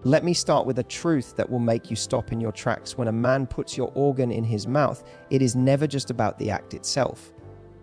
Let me start with a truth that will make you stop in your tracks. When a man puts your organ in his mouth, it is never just about the act itself.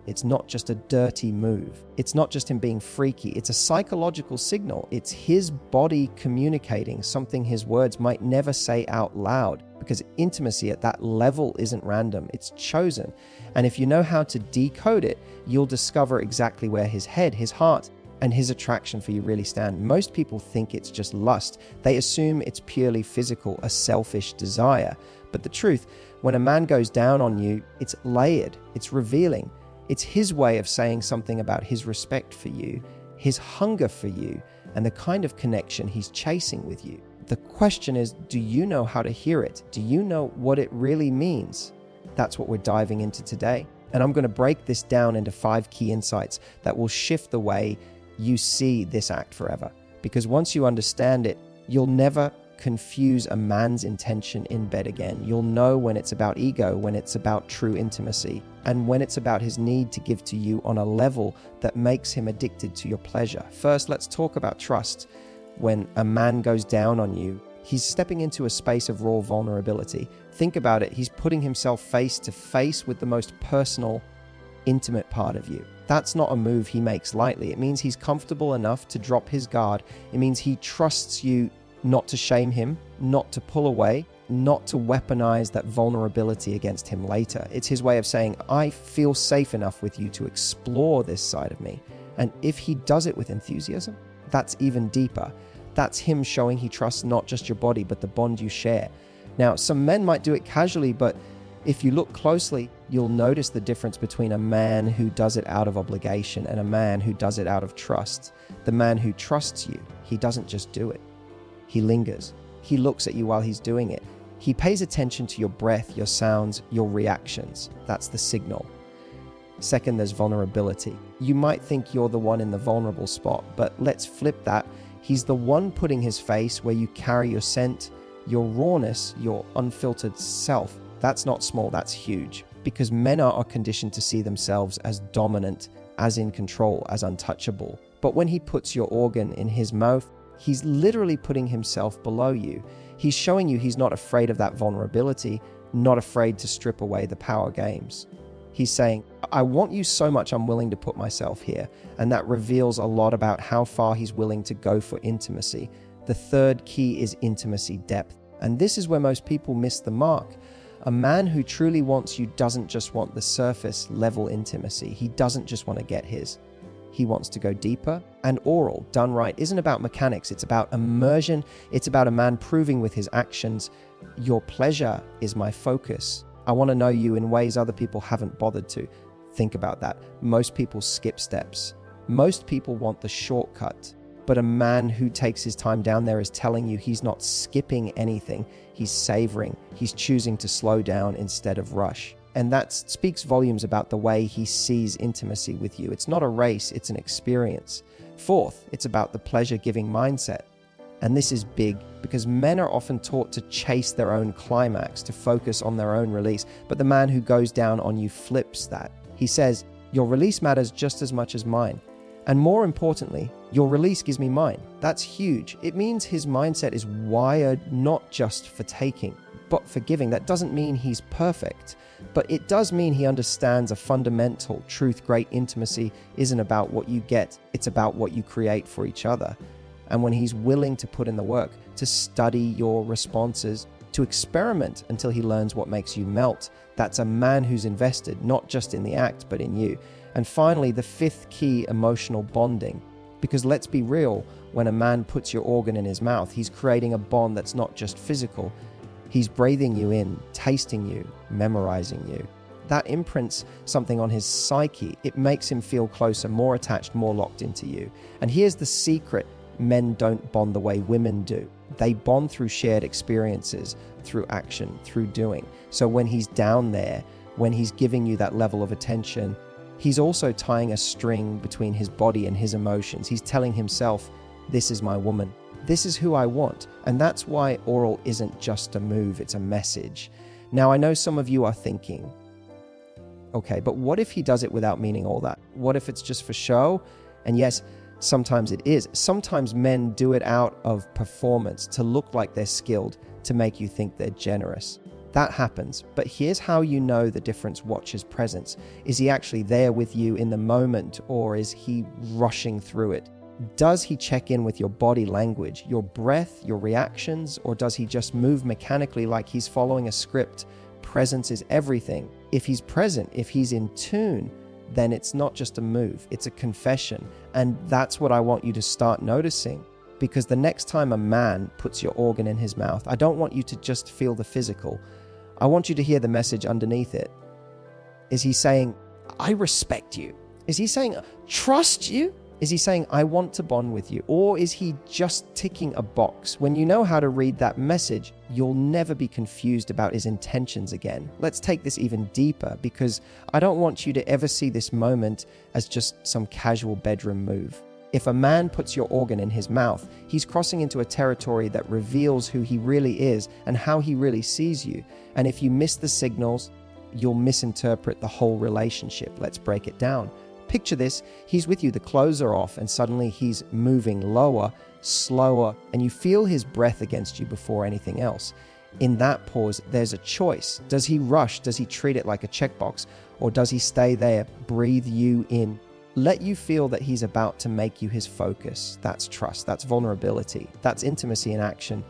It's not just a dirty move. It's not just him being freaky. It's a psychological signal. It's his body communicating something his words might never say out loud, because intimacy at that level isn't random. It's chosen. And if you know how to decode it, you'll discover exactly where his head, his heart, and his attraction for you really stand. Most people think it's just lust. They assume it's purely physical, a selfish desire. But the truth, when a man goes down on you, it's layered, it's revealing. It's his way of saying something about his respect for you, his hunger for you, and the kind of connection he's chasing with you. The question is, do you know how to hear it? Do you know what it really means? That's what we're diving into today. And I'm going to break this down into 5 key insights that will shift the way you see this act forever. Because once you understand it, you'll never confuse a man's intention in bed again. You'll know when it's about ego, when it's about true intimacy, and when it's about his need to give to you on a level that makes him addicted to your pleasure. First, let's talk about trust. When a man goes down on you, he's stepping into a space of raw vulnerability. Think about it. He's putting himself face to face with the most personal, intimate part of you. That's not a move he makes lightly. It means he's comfortable enough to drop his guard. It means he trusts you not to shame him, not to pull away, not to weaponize that vulnerability against him later. It's his way of saying, I feel safe enough with you to explore this side of me. And if he does it with enthusiasm, that's even deeper. That's him showing he trusts not just your body, but the bond you share. Now, some men might do it casually, but if you look closely, you'll notice the difference between a man who does it out of obligation and a man who does it out of trust. The man who trusts you, he doesn't just do it. He lingers. He looks at you while he's doing it. He pays attention to your breath, your sounds, your reactions. That's the signal. Second, there's vulnerability. You might think you're the one in the vulnerable spot, but let's flip that. He's the one putting his face where you carry your scent, your rawness, your unfiltered self. That's not small, that's huge. Because men are conditioned to see themselves as dominant, as in control, as untouchable. But when he puts your organ in his mouth, he's literally putting himself below you. He's showing you he's not afraid of that vulnerability, not afraid to strip away the power games. He's saying, I want you so much I'm willing to put myself here. And that reveals a lot about how far he's willing to go for intimacy. The third key is intimacy depth. And this is where most people miss the mark. A man who truly wants you doesn't just want the surface level intimacy. He doesn't just want to get his. He wants to go deeper, and oral, done right, isn't about mechanics. It's about immersion. It's about a man proving with his actions, your pleasure is my focus. I want to know you in ways other people haven't bothered to. Think about that. Most people skip steps. Most people want the shortcut. But a man who takes his time down there is telling you he's not skipping anything. He's savoring. He's choosing to slow down instead of rush. And that speaks volumes about the way he sees intimacy with you. It's not a race, it's an experience. Fourth, it's about the pleasure-giving mindset. And this is big because men are often taught to chase their own climax, to focus on their own release. But the man who goes down on you flips that. He says, your release matters just as much as mine. And more importantly, your release gives me mine. That's huge. It means his mindset is wired not just for taking, but for giving. That doesn't mean he's perfect, but it does mean he understands a fundamental truth. Great intimacy isn't about what you get, it's about what you create for each other. And when he's willing to put in the work, to study your responses, to experiment until he learns what makes you melt, that's a man who's invested, not just in the act, but in you. And finally, the fifth key, emotional bonding. Because let's be real, when a man puts your organ in his mouth, he's creating a bond that's not just physical. He's breathing you in, tasting you, memorizing you. That imprints something on his psyche. It makes him feel closer, more attached, more locked into you. And here's the secret. Men don't bond the way women do. They bond through shared experiences, through action, through doing. So when he's down there, when he's giving you that level of attention, he's also tying a string between his body and his emotions. He's telling himself, this is my woman. This is who I want. And that's why oral isn't just a move, it's a message. Now, I know some of you are thinking, okay, but what if he does it without meaning all that? What if it's just for show? And yes, Sometimes it is. Sometimes men do it out of performance, to look like they're skilled, to make you think they're generous. That happens. But here's how you know the difference. Watch his presence. Is he actually there with you in the moment, or is he rushing through it? Does he check in with your body language, your breath, your reactions, or does he just move mechanically like he's following a script? Presence is everything. If he's present, if he's in tune, then it's not just a move, it's a confession. And that's what I want you to start noticing. Because the next time a man puts your organ in his mouth, I don't want you to just feel the physical. I want you to hear the message underneath it. Is he saying, I respect you? Is he saying, trust you? Is he saying, I want to bond with you? Or is he just ticking a box? When you know how to read that message, you'll never be confused about his intentions again. Let's take this even deeper, because I don't want you to ever see this moment as just some casual bedroom move. If a man puts your organ in his mouth, he's crossing into a territory that reveals who he really is and how he really sees you. And if you miss the signals, you'll misinterpret the whole relationship. Let's break it down. Picture this, he's with you, the clothes are off, and suddenly he's moving lower, slower, and you feel his breath against you before anything else. In that pause, there's a choice. Does he rush? Does he treat it like a checkbox? Or does he stay there, breathe you in, let you feel that he's about to make you his focus? That's trust, that's vulnerability, that's intimacy in action.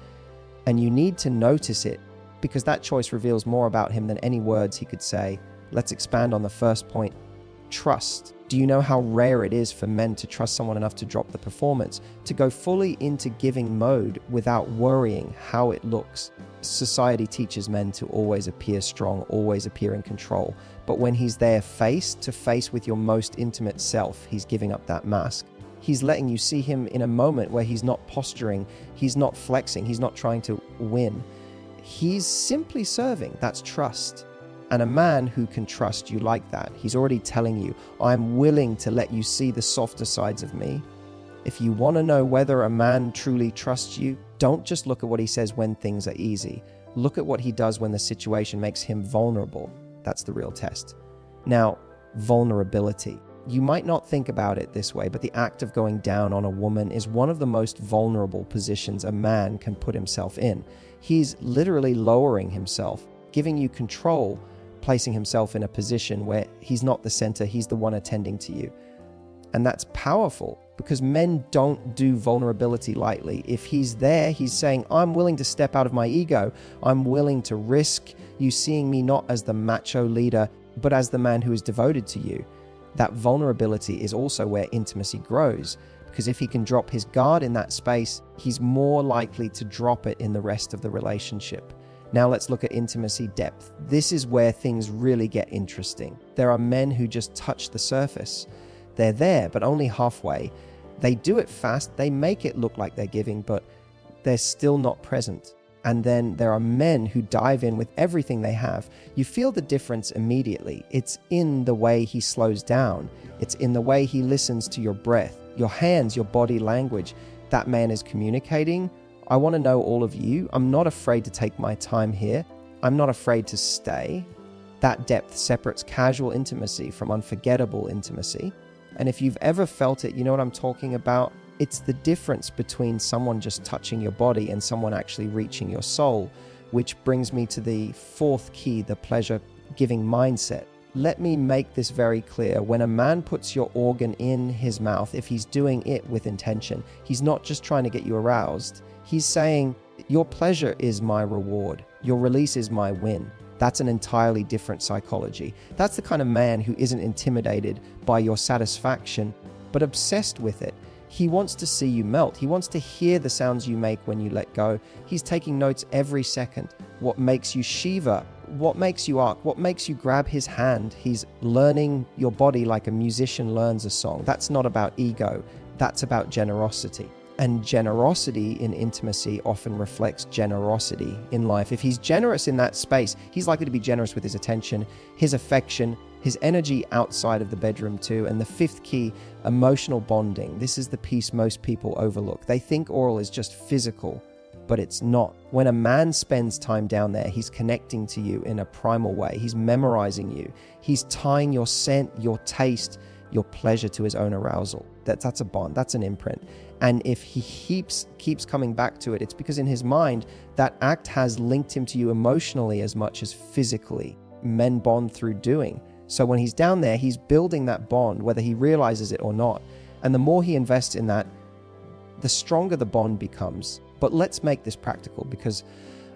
And you need to notice it, because that choice reveals more about him than any words he could say. Let's expand on the first point, trust. Do you know how rare it is for men to trust someone enough to drop the performance, to go fully into giving mode without worrying how it looks? Society teaches men to always appear strong, always appear in control. But when he's there face to face with your most intimate self, he's giving up that mask. He's letting you see him in a moment where he's not posturing, he's not flexing, he's not trying to win. He's simply serving. That's trust. And a man who can trust you like that, he's already telling you, I'm willing to let you see the softer sides of me. If you want to know whether a man truly trusts you, don't just look at what he says when things are easy. Look at what he does when the situation makes him vulnerable. That's the real test. Now, vulnerability. You might not think about it this way, but the act of going down on a woman is one of the most vulnerable positions a man can put himself in. He's literally lowering himself, giving you control, placing himself in a position where he's not the center, he's the one attending to you. And that's powerful, because men don't do vulnerability lightly. If he's there, he's saying, I'm willing to step out of my ego. I'm willing to risk you seeing me not as the macho leader, but as the man who is devoted to you. That vulnerability is also where intimacy grows, because if he can drop his guard in that space, he's more likely to drop it in the rest of the relationship. Now let's look at intimacy depth. This is where things really get interesting. There are men who just touch the surface. They're there, but only halfway. They do it fast, they make it look like they're giving, but they're still not present. And then there are men who dive in with everything they have. You feel the difference immediately. It's in the way he slows down. It's in the way he listens to your breath, your hands, your body language. That man is communicating. I want to know all of you. I'm not afraid to take my time here. I'm not afraid to stay. That depth separates casual intimacy from unforgettable intimacy. And if you've ever felt it, you know what I'm talking about? It's the difference between someone just touching your body and someone actually reaching your soul, which brings me to the fourth key, the pleasure-giving mindset. Let me make this very clear. When a man puts your organ in his mouth, if he's doing it with intention, he's not just trying to get you aroused. He's saying, your pleasure is my reward. Your release is my win. That's an entirely different psychology. That's the kind of man who isn't intimidated by your satisfaction, but obsessed with it. He wants to see you melt. He wants to hear the sounds you make when you let go. He's taking notes every second. What makes you shiver? What makes you arc? What makes you grab his hand? He's learning your body like a musician learns a song. That's not about ego. That's about generosity. And generosity in intimacy often reflects generosity in life. If he's generous in that space, he's likely to be generous with his attention, his affection, his energy outside of the bedroom too. And the fifth key, emotional bonding. This is the piece most people overlook. They think oral is just physical, but it's not. When a man spends time down there, he's connecting to you in a primal way. He's memorizing you. He's tying your scent, your taste, your pleasure to his own arousal. That's a bond, that's an imprint. And if he keeps coming back to it, it's because in his mind, that act has linked him to you emotionally as much as physically. Men bond through doing. So when he's down there, he's building that bond, whether he realizes it or not. And the more he invests in that, the stronger the bond becomes. But let's make this practical, because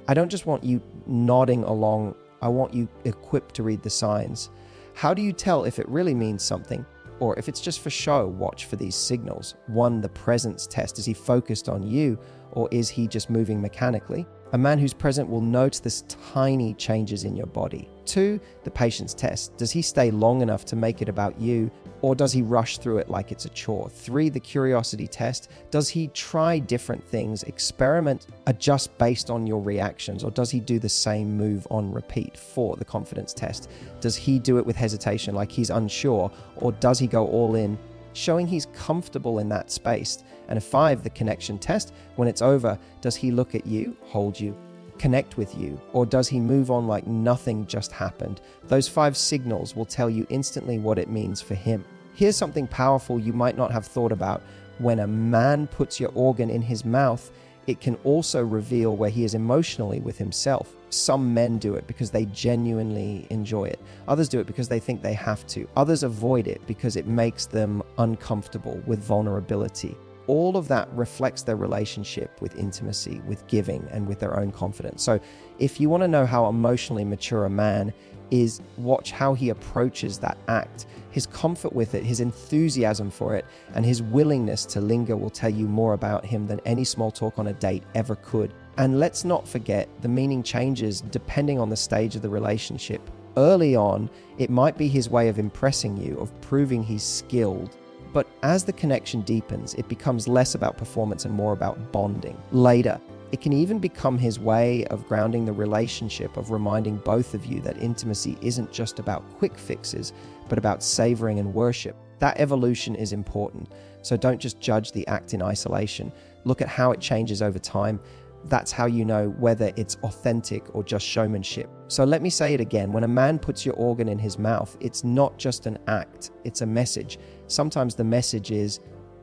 I don't just want you nodding along. I want you equipped to read the signs. How do you tell if it really means something or if it's just for show? Watch for these signals. 1, the presence test. Is he focused on you, or is he just moving mechanically? A man who's present will notice this tiny changes in your body. 2, the patience test. Does he stay long enough to make it about you, or does he rush through it like it's a chore? 3, the curiosity test. Does he try different things, experiment, adjust based on your reactions, or does he do the same move on repeat? 4, the confidence test. Does he do it with hesitation, like he's unsure, or does he go all in, showing he's comfortable in that space? And 5, the connection test. When it's over, does he look at you, hold you, connect with you, or does he move on like nothing just happened? Those 5 signals will tell you instantly what it means for him. Here's something powerful you might not have thought about. When a man puts your organ in his mouth, it can also reveal where he is emotionally with himself. Some men do it because they genuinely enjoy it. Others do it because they think they have to. Others avoid it because it makes them uncomfortable with vulnerability. All of that reflects their relationship with intimacy, with giving, and with their own confidence. So if you want to know how emotionally mature a man is, watch how he approaches that act. His comfort with it, his enthusiasm for it, and his willingness to linger will tell you more about him than any small talk on a date ever could. And let's not forget, the meaning changes depending on the stage of the relationship. Early on, it might be his way of impressing you, of proving he's skilled. But as the connection deepens, it becomes less about performance and more about bonding. Later, it can even become his way of grounding the relationship, of reminding both of you that intimacy isn't just about quick fixes, but about savoring and worship. That evolution is important. So don't just judge the act in isolation. Look at how it changes over time. That's how you know whether it's authentic or just showmanship. So let me say it again. When a man puts your organ in his mouth, it's not just an act, it's a message. Sometimes the message is,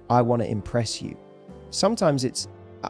I want to impress you. Sometimes it's,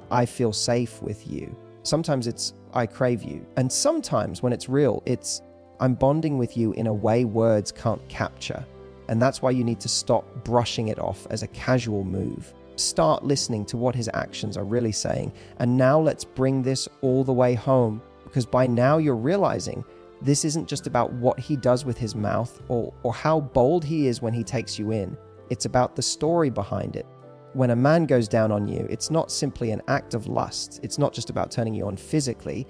I feel safe with you. Sometimes it's, I crave you. And sometimes when it's real, it's, I'm bonding with you in a way words can't capture. And that's why you need to stop brushing it off as a casual move. Start listening to what his actions are really saying. And now let's bring this all the way home, because by now you're realizing this isn't just about what he does with his mouth or how bold he is when he takes you in. It's about the story behind it. When a man goes down on you, it's not simply an act of lust. It's not just about turning you on physically.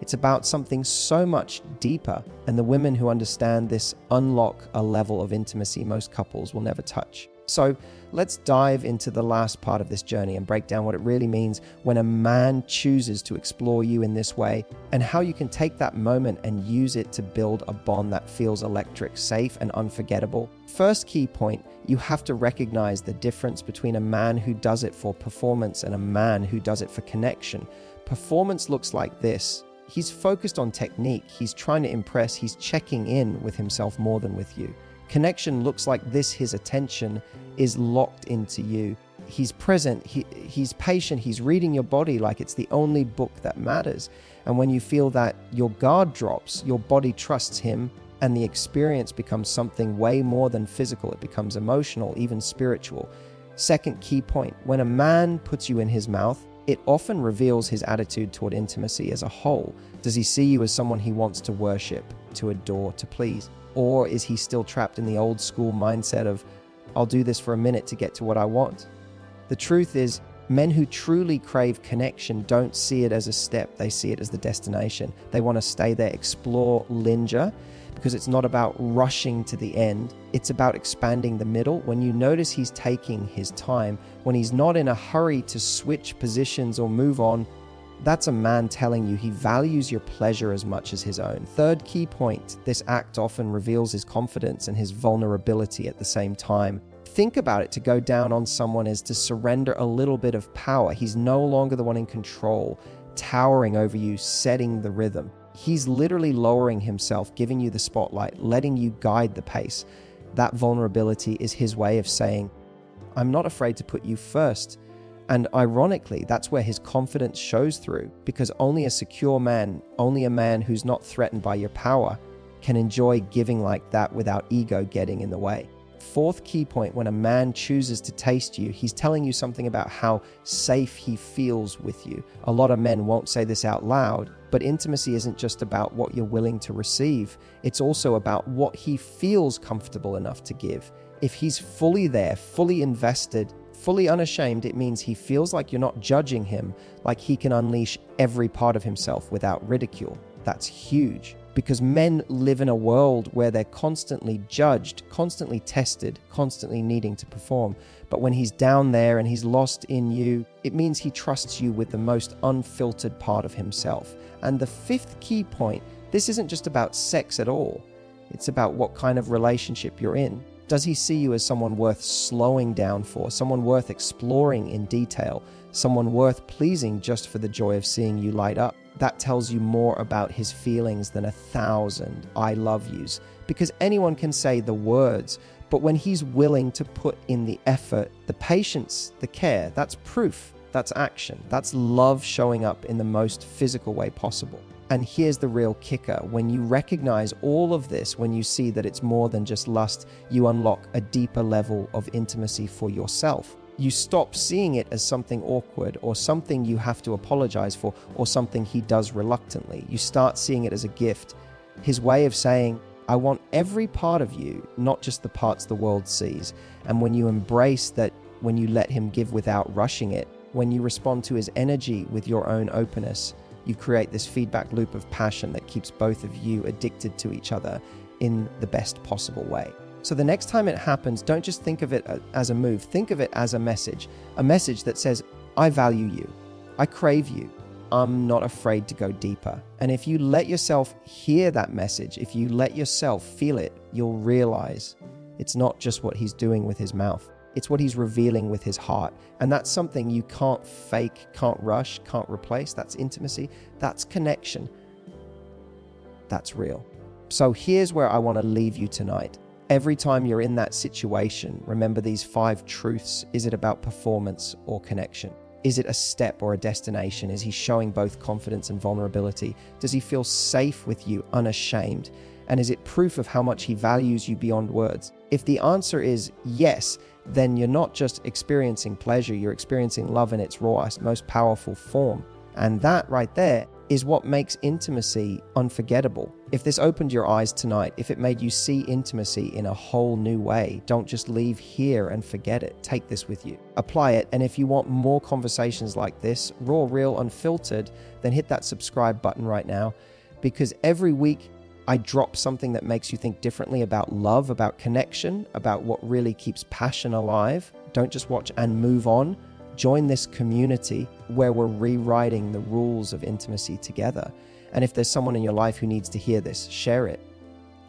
It's about something so much deeper. And the women who understand this unlock a level of intimacy most couples will never touch. So let's dive into the last part of this journey and break down what it really means when a man chooses to explore you in this way, and how you can take that moment and use it to build a bond that feels electric, safe, and unforgettable. First key point, you have to recognize the difference between a man who does it for performance and a man who does it for connection. Performance looks like this. He's focused on technique. He's trying to impress. He's checking in with himself more than with you. Connection looks like this. His attention is locked into you. He's present. He's patient. He's reading your body like it's the only book that matters. And when you feel that, your guard drops, your body trusts him, and the experience becomes something way more than physical. It becomes emotional, even spiritual. Second key point, when a man puts you in his mouth, it often reveals his attitude toward intimacy as a whole. Does he see you as someone he wants to worship, to adore, to please? Or is he still trapped in the old school mindset of, I'll do this for a minute to get to what I want? The truth is, men who truly crave connection don't see it as a step. They see it as the destination. They want to stay there, explore, linger, because it's not about rushing to the end. It's about expanding the middle. When you notice he's taking his time, when he's not in a hurry to switch positions or move on, that's a man telling you he values your pleasure as much as his own. Third key point, this act often reveals his confidence and his vulnerability at the same time. Think about it, to go down on someone is to surrender a little bit of power. He's no longer the one in control, towering over you, setting the rhythm. He's literally lowering himself, giving you the spotlight, letting you guide the pace. That vulnerability is his way of saying, I'm not afraid to put you first. And ironically, that's where his confidence shows through, because only a secure man, only a man who's not threatened by your power, can enjoy giving like that without ego getting in the way. Fourth key point, when a man chooses to taste you, he's telling you something about how safe he feels with you. A lot of men won't say this out loud, but intimacy isn't just about what you're willing to receive. It's also about what he feels comfortable enough to give. If he's fully there, fully invested, fully unashamed, it means he feels like you're not judging him, like he can unleash every part of himself without ridicule. That's huge, because men live in a world where they're constantly judged, constantly tested, constantly needing to perform. But when he's down there and he's lost in you, it means he trusts you with the most unfiltered part of himself. And the fifth key point, this isn't just about sex at all. It's about what kind of relationship you're in. Does he see you as someone worth slowing down for, someone worth exploring in detail, someone worth pleasing just for the joy of seeing you light up? That tells you more about his feelings than 1,000 I love yous, because anyone can say the words, but when he's willing to put in the effort, the patience, the care, that's proof, that's action, that's love showing up in the most physical way possible. And here's the real kicker. When you recognize all of this, when you see that it's more than just lust, you unlock a deeper level of intimacy for yourself. You stop seeing it as something awkward or something you have to apologize for or something he does reluctantly. You start seeing it as a gift. His way of saying, I want every part of you, not just the parts the world sees. And when you embrace that, when you let him give without rushing it, when you respond to his energy with your own openness, you create this feedback loop of passion that keeps both of you addicted to each other in the best possible way. So the next time it happens, don't just think of it as a move. Think of it as a message that says, I value you. I crave you. I'm not afraid to go deeper. And if you let yourself hear that message, if you let yourself feel it, you'll realize it's not just what he's doing with his mouth. It's what he's revealing with his heart. And that's something you can't fake, can't rush, can't replace. That's intimacy. That's connection. That's real. So here's where I want to leave you tonight. Every time you're in that situation, remember these 5 truths. Is it about performance or connection? Is it a step or a destination? Is he showing both confidence and vulnerability? Does he feel safe with you, unashamed? And is it proof of how much he values you beyond words? If the answer is yes, then you're not just experiencing pleasure, you're experiencing love in its rawest, most powerful form. And that right there is what makes intimacy unforgettable. If this opened your eyes tonight, if it made you see intimacy in a whole new way, don't just leave here and forget it. Take this with you. Apply it. And if you want more conversations like this, raw, real, unfiltered, then hit that subscribe button right now, because every week I drop something that makes you think differently about love, about connection, about what really keeps passion alive. Don't just watch and move on. Join this community where we're rewriting the rules of intimacy together. And if there's someone in your life who needs to hear this, share it,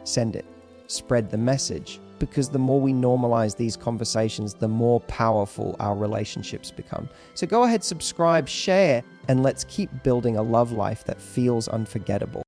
send it, spread the message, because the more we normalize these conversations, the more powerful our relationships become. So go ahead, subscribe, share, and let's keep building a love life that feels unforgettable.